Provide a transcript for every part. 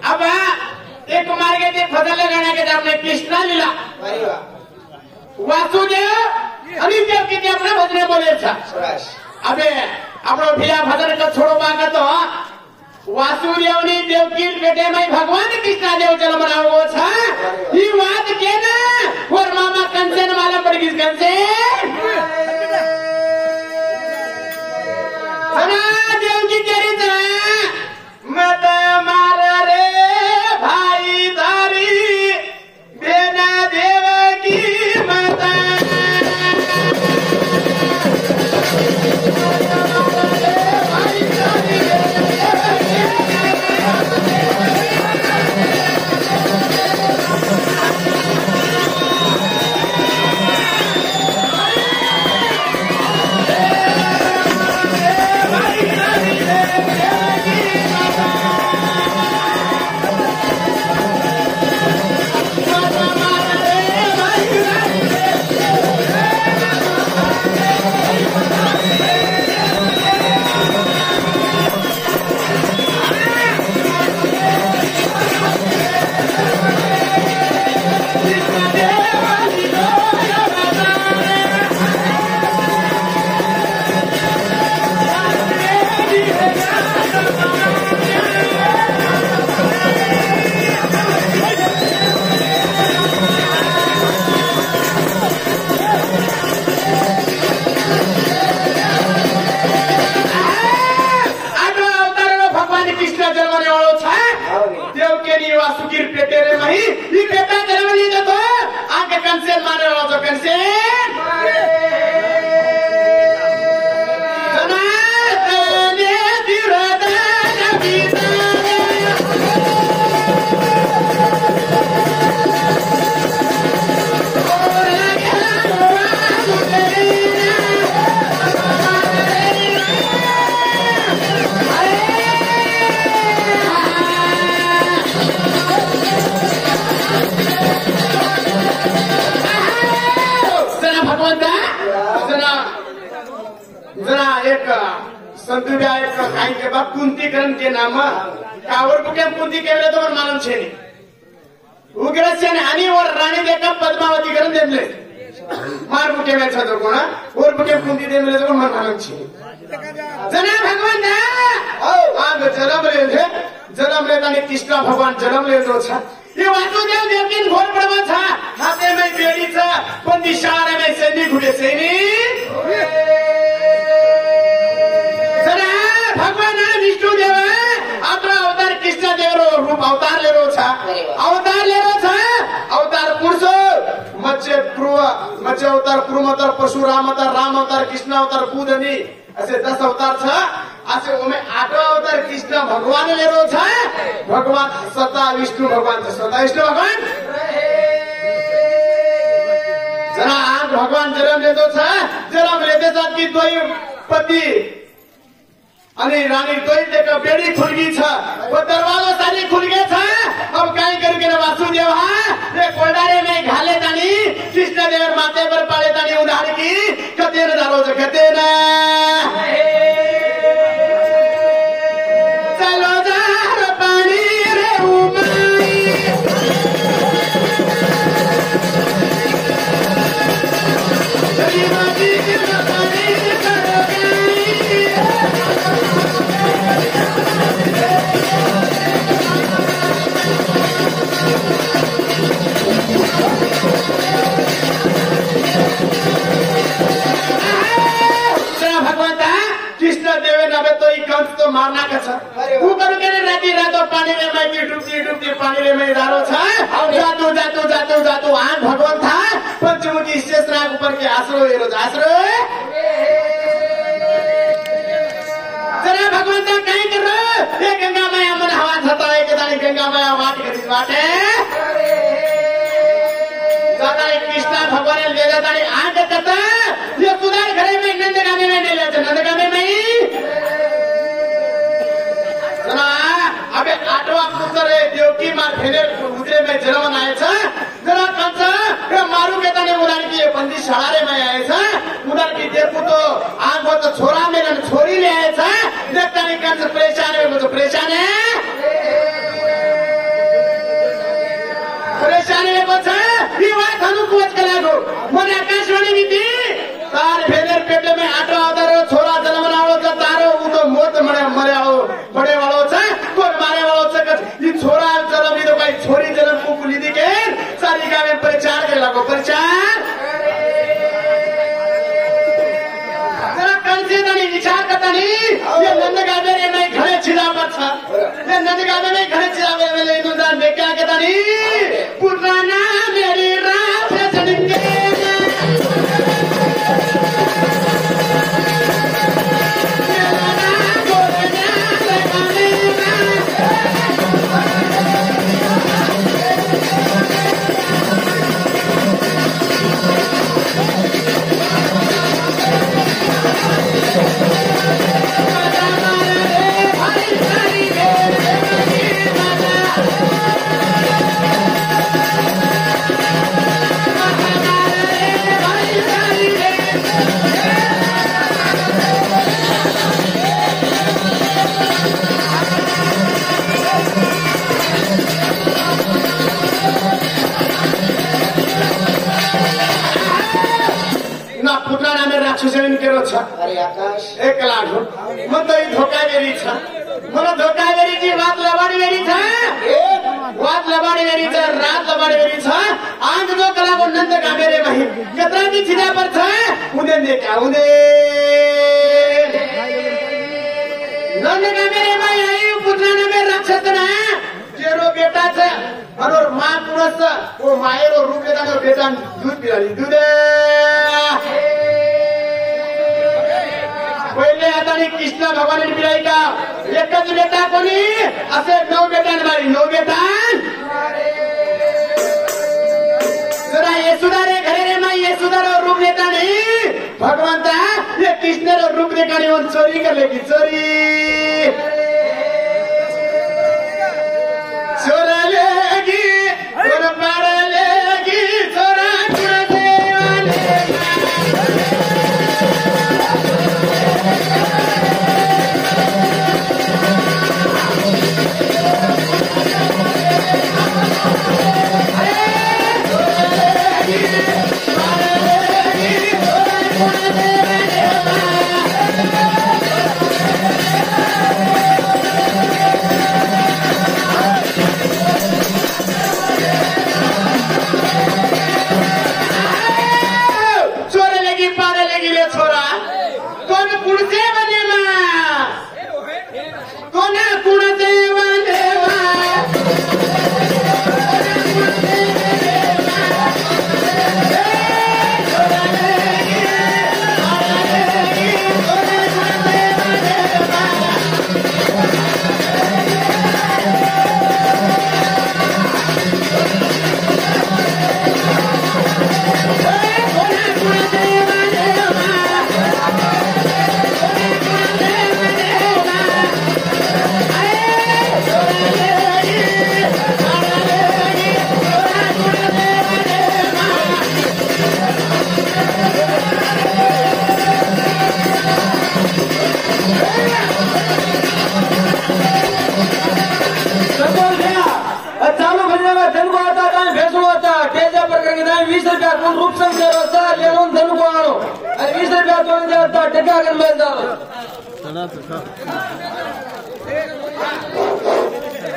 अब एक मार्गे ते फसल लगाना के आपने कृष्णा लीला वासुदेव आणि देवकी ते आपने भजने बोले था अबे આપણો ભીલા ભજન का छोड़ो बागा तो वासुदेव ने देवकी बेटे में भगवान कृष्णा देव जन्म रहा था ये बात के ना और मामा कंसेन वाला पड़ गई कंसेन देवकी तेरी मत मार रे भाई धारी बेना देव की माता कुंतीकरण के नाम कावर कुटे कुंती केवले तो मालूम छे उग्रसेन आणि और राणी देखा पद्मावती करण देमले मार कुटे में छदर कोणा और कुटे कुंती देमले तो मालूम छे जना भगवान ना आग जन्म ले तानी कृष्ण भगवान जन्म ले तो छा ये वासुदेव देवकीन घोर प्रभा था हाते में बेड़ी था पण दिशाने में सैनिक घुडे सैनिक भगवान विष्णु देव आपला अवतार कृष्ण देव रूप अवतार ले रो छा अवतार पुरुष मत्स्य अवतार कुर्म अवतार परशुराम अवतार राम अवतार कृष्ण अवतार बुद्धनी ऐसे 10 अवतार छा ऐसे उमे 8 अवतार कृष्ण भगवान ले रो छा भगवान सता विष्णु भगवान सता विष्णु भगवान जना आज भगवान जन्म लेतो छा जन्म लेते साथ की दोई पति अनि रानी तोई देखा बेड़ी खुल गई था वो दरवाजा सारी खुल गया था अब कहीं करके वासुदेव ये कोडारे में घाले तानी कृष्ण देव माथे पर पाले तानी उधार की कते न दारो कहते न चलो जार पानी रे उमाई तू करू के राती रातो पानी में मैं डुबती डुबती पानी में मैं जारो था जातो जातो जातो जातो आन भगवान था पंचमुखी शेष नाग ऊपर के आसरो हेरो आसरो जरा भगवान का कहीं कर रहे ये गंगा माया मन हवा छता है के गंगा माया वाट करी वाटे जाता है कृष्णा भगवान ले जाता है आगे करता ये सुधार घरे में नंदगामे में नहीं लेते नंदगामे में सुना अबे आठवा पुत्र है देवकी माँ फेरे उतरे में जन्म आए था जरा कंसा मारू के तने उड़ान की बंदी शहारे में आए था उड़ान की देखो तो आग वो तो छोरा मेरा छोरी ले आए था देखता नहीं कंस परेशान है वो तो परेशान है परेशानी में कुछ है ये बात हम कुछ करा दो मन आकाशवाणी भी थी तार फेरे पेटे में आटो आधारो छोरा जन्म नावो तो तारो वो तो मोत मरे मरे आओ बड़े वालों से कोई मारे वालों से कर ये छोरा जन्म ये तो भाई छोरी जन्म को कुली दी के सारी गाँव में प्रचार के लागो प्रचार जरा कल से तो नहीं विचार करता नहीं ये नंदगामे में मैं घरे चिल्ला पर था ये नंदगामे में घरे चिल्ला में ले दूँगा मैं क्या कहता नहीं पुराना मेरी रात जनिके अरे आकाश एक लाख मन तो धोखा मेरी था मन धोखा मेरी थी रात लबाड़ी मेरी था रात लबाड़ी मेरी था रात लबाड़ी मेरी था आंख दो कला को नंद का मेरे वही कतरा की छिदा पर था उन्हें देखा उन्हें नंद का मेरे भाई आई पुत्र ने मेरे राक्षस ना जेरो बेटा था और माँ पुरुष वो मायर और रूप लेता जो बेटा दूध पिला दूध पहले आता नहीं कृष्ण भगवान ने पिलाई का एक बेटा कोणी असे 9 बेटा मारी 9 बेटा जरा ये सुधारे घरे रे माँ ये सुधार रूप लेता नहीं भगवान था ये कृष्ण रूप देखा नहीं वो चोरी कर लेगी चोरी चोरा लेगी चोर पार लेगी चोरा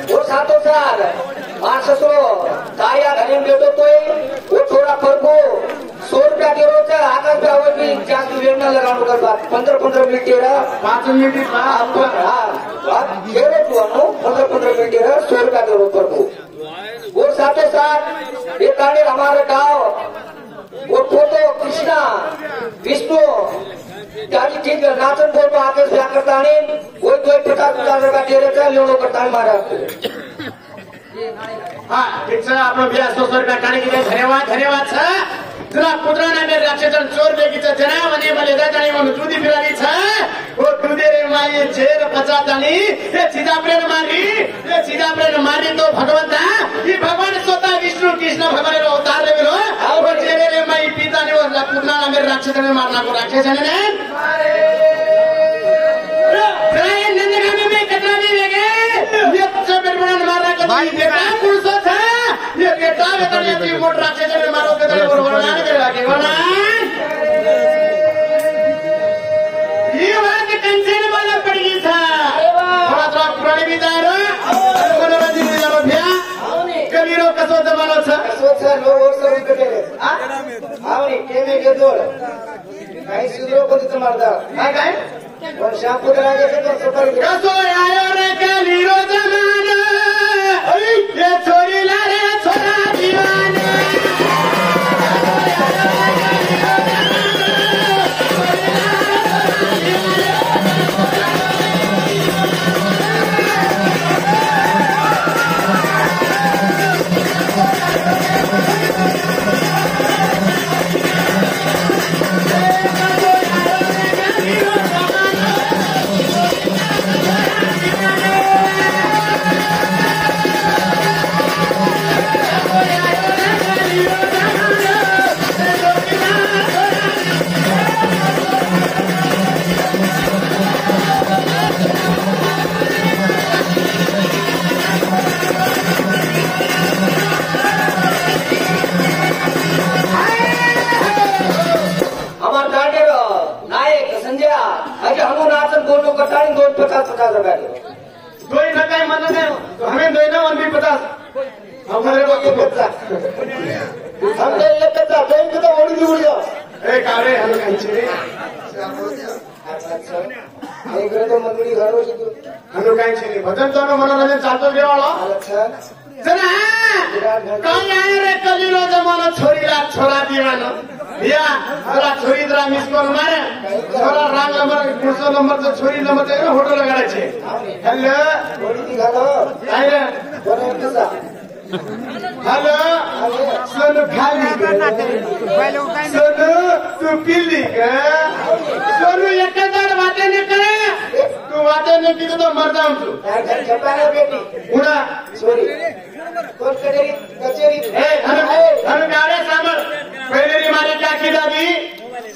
वो सातों साल माणसो ताया घरी भेटो वो थोड़ा फरको 100 रुपया के रोज आकाश पे आवत भी जाती वेळ न लगावू कर 15 मिनिट 5 मिनिट खेरो जुआनो 15-15 मिनट रह 100 रुपया के ऊपर को वो साथों साथ ये कांडे हमारे गांव वो फोटो कृष्णा विष्णु त्याची ठीक नाचन बोलतो आदेश व्या करता आणि वो 50,000 रुपया टेरेचा लेवडो करता मारा હા ઠીક છે આપણો 200 રૂપિયા કાઢી દીધા ધન્યવાદ ધન્યવાદ છે જરા પુત્રના મેં રાક્ષસન ચોર બેગી છે જણાવ અને મને દાદાની મને જુદી ફિરાવી છે ઓ જુદી રે માઈ છે રે પચાતાની એ સીધા પ્રેમ મારી તો ભગવંતા ઈ ભગવાન स्वतः विष्णु कृष्ण भगवान रो अवतार लेवेलो और जेरे रे माई पितानी और पुत्રના મેં રાક્ષસને મારના को राक्षसने ने रे नंदगामी में कतना भी वेगे ये चोबेर बड़न मारना को बेटा पुरुषो था ये बेटा बेटा ये मोट राक्षसने मारो के तले वर्णन करे लागे वर्णन ये बात टेंशन वाला पड़ गई था थोड़ा थोड़ा पुरानी विचार मनोरंजन विचार भैया कबीरो कसो जमानो था कसो सर लोग और सब इकट्ठे हां आवनी केमे के जोड़ काही सुधरो कोणी मारदा काय और शाम को लागे तो सफर कसो आयो रे कबीरो जमानो ये छोरी ला रे छोरा दीवाना दोई न काय म्हणत नाही हमें दोई न वन भी 50 हमारे को बच्चा हमने ये कच्चा बैंक तो ओडी दी उड़ियो ए कारे हम कांचे एक रे तो मंडळी घरो शी हम कांचे नाही भजन तो मनोरंजन चालतो देवाळो अच्छा जना काय आहे रे कलीलो जमानो छोरीला छोरा दीवानो या जरा छोरी जरा मिस कॉल मारे छोरा रांग नंबर 100 नंबर तो छोरी नंबर ते होटल लगाडायचे हॅलो ओडी दी घालो काय रे बरं कसा हॅलो सोनू खाली सोनू तू पिल्ली का सोनू एकदार वाटे न करे तू वाटे न की तो मर जाऊं तू छपाना बेटी उडा सॉरी कोण कचेरी ए हम गाड़े सामर पहले री मारी काकी दादी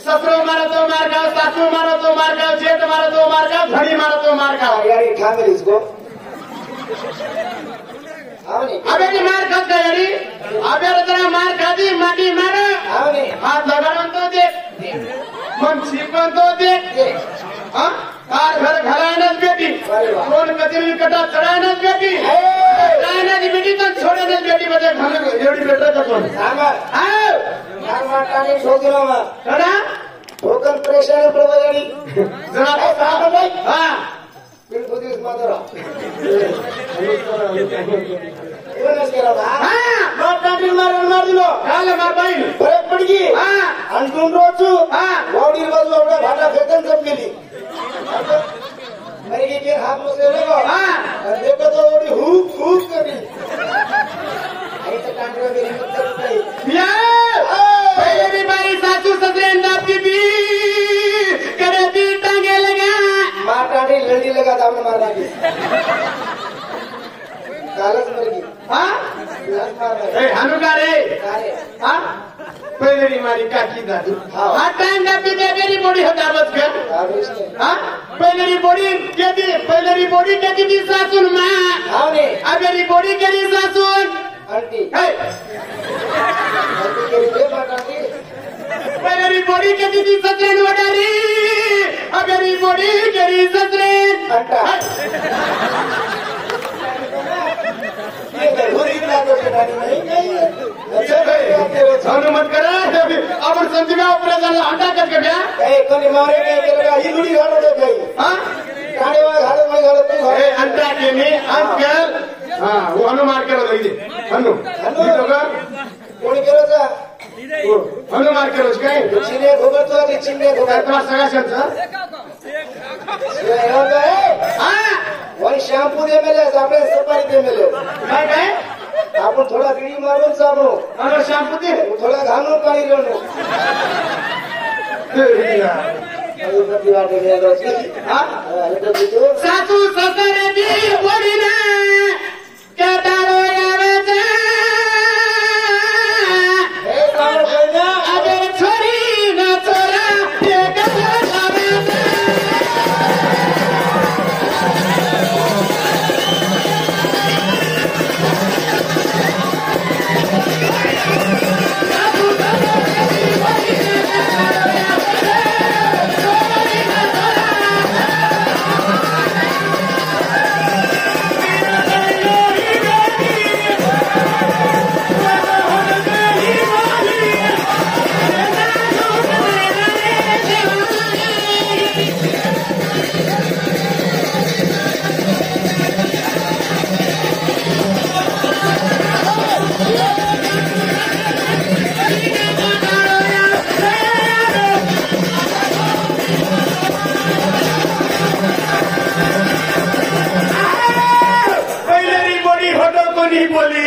ससुरो मारो तो मार गाओ सासू मारो तो मार गाओ जेठ मारो तो मार गाओ घड़ी मारो तो मार गाओ यार ये ठाम इसको आवनी अबे नी मार खा गई अबे तेरा मार खादी माटी मारो आवनी हाथ लगावन तो देख मन छिपन तो देख हां कार घर घरायनच बेटी कोण कचेरी कटा चढायनच बेटी चढायनच बेटी तर छोड्यानच बेटी मध्ये घालून एवढी भेटत कोण सांगा हाव यार वाटाने शोधलो मा करा टोकन प्रेशर प्रवजणी जरा साहब भाई हां बिलकुल दिस मादरा एवढंच केलं बा हां माटाने मार दिलो काल मार बाई फरक पडगी हां आणि दोन रोजू हां वावडी बाजू एवढा भाटा फेकन जपलेली अरे ये हात बसले बा हां देखो तो एवढी हुक करी आई तर कांडरा गेली मुद्दा नाही या पहिले भी बाई सासू ससरे नापी बी करे दी टांगे लगा माटाने लड़ी लगा दामन मारना की कालच मरगी हां लाज मारना ए हनुका रे अरे हां पहिले री मारी काकी दादी हां. हा टाइम नापी दे मेरी बॉडी हटावत कर कावेश ने हां पहिले री बॉडी केदी दी सासून मा आवने अबे री बॉडी केदी सासून आंटी हे आंटी केली दे माटाने पहिले री बॉडी केदी दी सजन वडारी अबे री बॉडी केदी सजन अंटा ये घरी लागो के नाही नाही अच्छा छानू मत करा अपन संजीवा ऊपर जाना हटा करके ब्या ए कोणी मारे के केला ही लुडी घालो दे भाई हां काढे वा घालो मग झालं तू ए अंतरा केली अंकल हा हनु मार केलं इथे हनु कोणी केलं का हनु मार केलं काय चिन्हे भोगतो आधी चिन्हे भोगत तुला सगळ्यांचा वही शॅम्पू दे मेले आपले सफाई दे मेले काय काय आपण थोडा गिडी मारून साबणू अरे शॅम्पू दे थोडा घालून पाणी घेऊन सासू ससरे बी बोलीना केटारो यावेचा अगर छोरी न छोरा ये गला लावेचा बोली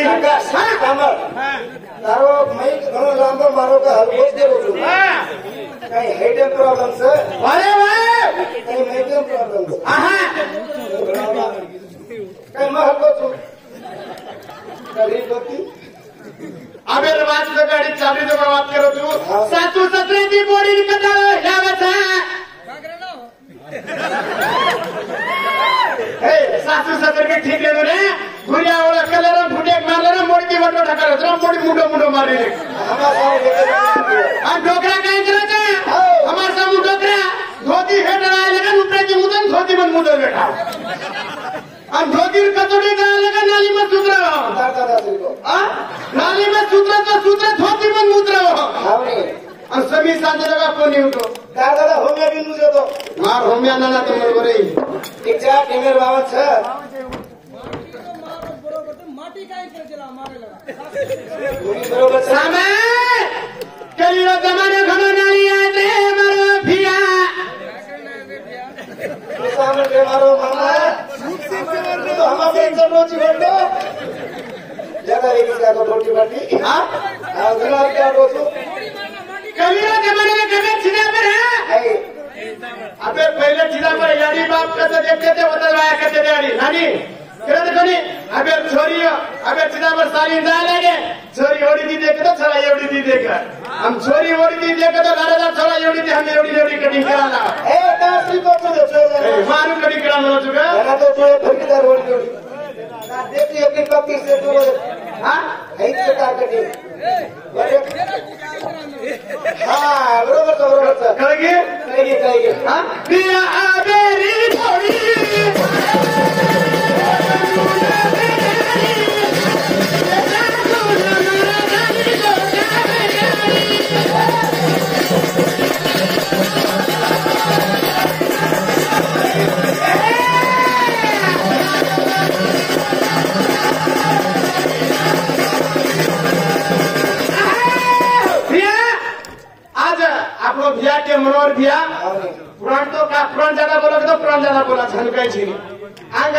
તારો મૈક ઘણો લાંબો મારો કે હલકો જ દેવો છું કઈ હેડ પ્રોબ્લેમ છે અરે વાહ કઈ મૈક પ્રોબ્લેમ છે આહા કઈ માં હલકો છું કરી ગોતી अबे वाच गाडी चालू जो વાત करो तू सासू ससरे दी बोडी कटाळो ह्यावेचा हे सासू ससरे की ठीक आहे रे गुरिया ओळख कलर फुटे मारले रे मोडी वटो ढकल रे मोडी मुंडो मुंडो मारले आ डोकरा काय करायचं हमार सामू डोकरा धोती हेड राहिले का उपराची मुदन धोती पण मुदन बेटा आणि धोती कतोडी करायला का नाली मत सूत्र नाली में सूत्र तो सूत्र धोती में मुद्रा हो और सभी सांझे जगह कोणी होतो दादा होम्या बिंदू देतो मार होम्या नाना तो बरोबर आहे टीचा टेमेर बाबा छ माटी काय केला मारेला बरोबर सामे कलियो जमाने घणो नाही आहे ते मारो भिया सामने के मारो मामा तो हमारे रोजी बंदो ज्यादा लेके जाको रोटी बंदी हां अगला क्या रोजो कलियो जमाने में कभी छिना पर है अबे पहले छिना पर यारी बाप कहते देखते थे बदलवाया करते थे यारी नानी करत कोणी अबे छोरी अबे छिना पर साली जा लगे छोरी ओडी दी देख तो छोरा एवढी दी देख हम छोरी ओडी दी देख तो दादा छोरा एवढी दी हम एवढी कटिंग कराला ए दासी को तो मारू कटिंग करा म्हणतो तुका ना तो जो फकीदार रोटी ना देखी अपनी पप्पी से तू हां है तो का कटिंग हां बरोबर कळगे हां पिया आबेरी थोडी आपको भिया के मनोहर भिया पुराण तो का पुराण ज्यादा बोला तो पुराण ज्यादा बोला छन् काही छिनी आंग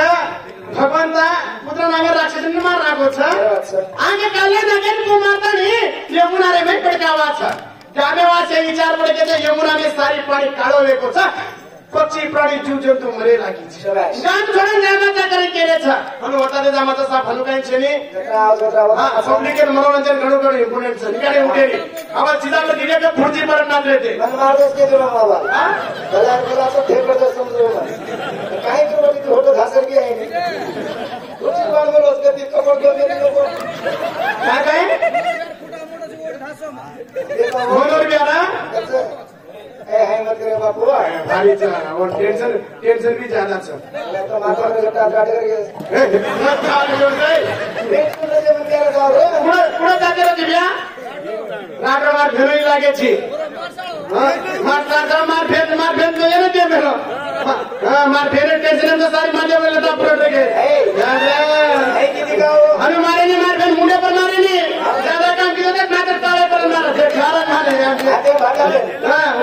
भगवंता पुत्र नागे राक्षसने मार राखो छ आंग काले नागे को मारता नि यमुना रे में पडकावा छ जामे वासे विचार पडे के यमुना में सारी पानी काळो वेको छ पक्षी प्राणी जीव जंतु मरे लागी छ गाम छोडे नामाचा करे केले छ अनि होता दे जामाचा साफ हनु काही छेनी पब्लिक मनोरंजन घणो घणो इम्पोर्टेंट छ निकाले उठेनी अब चिदाले दिले के फुर्जी पर ना देते मन मार दे के देवा बाबा भला भला तो ठेक कर समझो काय करो की होतो घासर की आहे कुछ बार में उसके दी खबर दो मेरे लोगों काय मनोहर भिया ना ए है मत करे बापू भारी चला और टेंशन भी ज्यादा छ तो माथा में घटा काट करके मत खाओ जो गए पेट में जे मन प्यार गाओ रे पुढे जाते रे दिव्या रात्रमार फेरोई लागे छि मार भेट तो ये ने दे मेरो मार फेवरेट टेंशन सारी माझ्या वेळेला टापूर गे किती का हो अरे मारे नहीं मार फिर मुंडे पर मारे नहीं ज्यादा काम किया तो मैं ताले पर मारा थे खारा खाने ते भागाले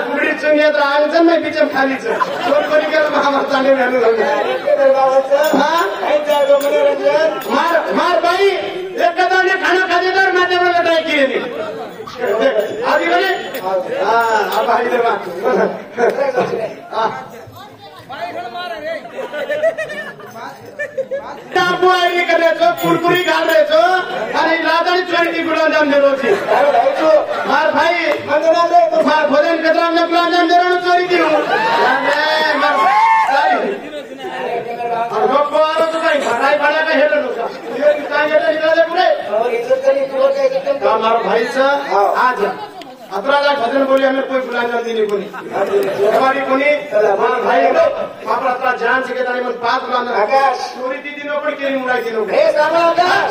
कुकडी चंगी तर आंगण मैं बीच में खाली चोर कोणी केलं महामार चांगले व्हॅल्यू मार बाई एक कदाने खाना खाते तर माझ्या वेळेला ट्राय केली आधी म्हणे हा भाई देवा टापू आयडी करायचो कुरकुरी घालायचो आणि लादाडी चोरी गुलाबजाम देरोची मार भाई मार भोजन कचरा में गुलाबजाम देरो चोरी की गप्प आलो तो काही भाडाई भाडा का हेलं नव्हतं काय येतं निघाले पुढे का मारो भाईचं आज 11 लाख भजन बोले हमें कोई गुलाबजाम देने को नहीं हमारी को नहीं हमारा भाई बापरा अपना जान से कहता नहीं मन 5 गुलाबजाम चोरी दीदी नो पण केली मुळाई दिनो हे सांगा आकाश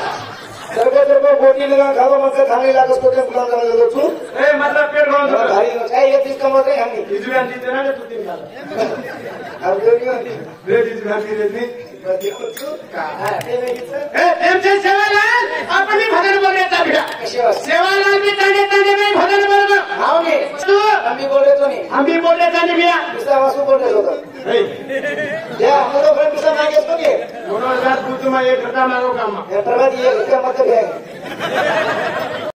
सर्व बोटी लगा खावा मत खाने लागत तो गुलाम जाने तू ए मतलब पेट रोन भारी काय ये 30 कमत आहे हंगी इजुयान दीते ना तू 3 साल अब जो रे इजुयान दीते नहीं एमचे सेवालाल अपनी भजन बोलण्याचा भिडा सेवालाल की तांडे तांडे में भजन बोल हाव मी तू आम्ही बोलतो नाही आम्ही बोलण्याचा नाही भिया दुसरा वासू बोलतो होता या हमरो फ्रेंड किसा मागे असतो की 2000 तू तुम्हा एक घटा मारो काम या प्रवादी एक मत घ्या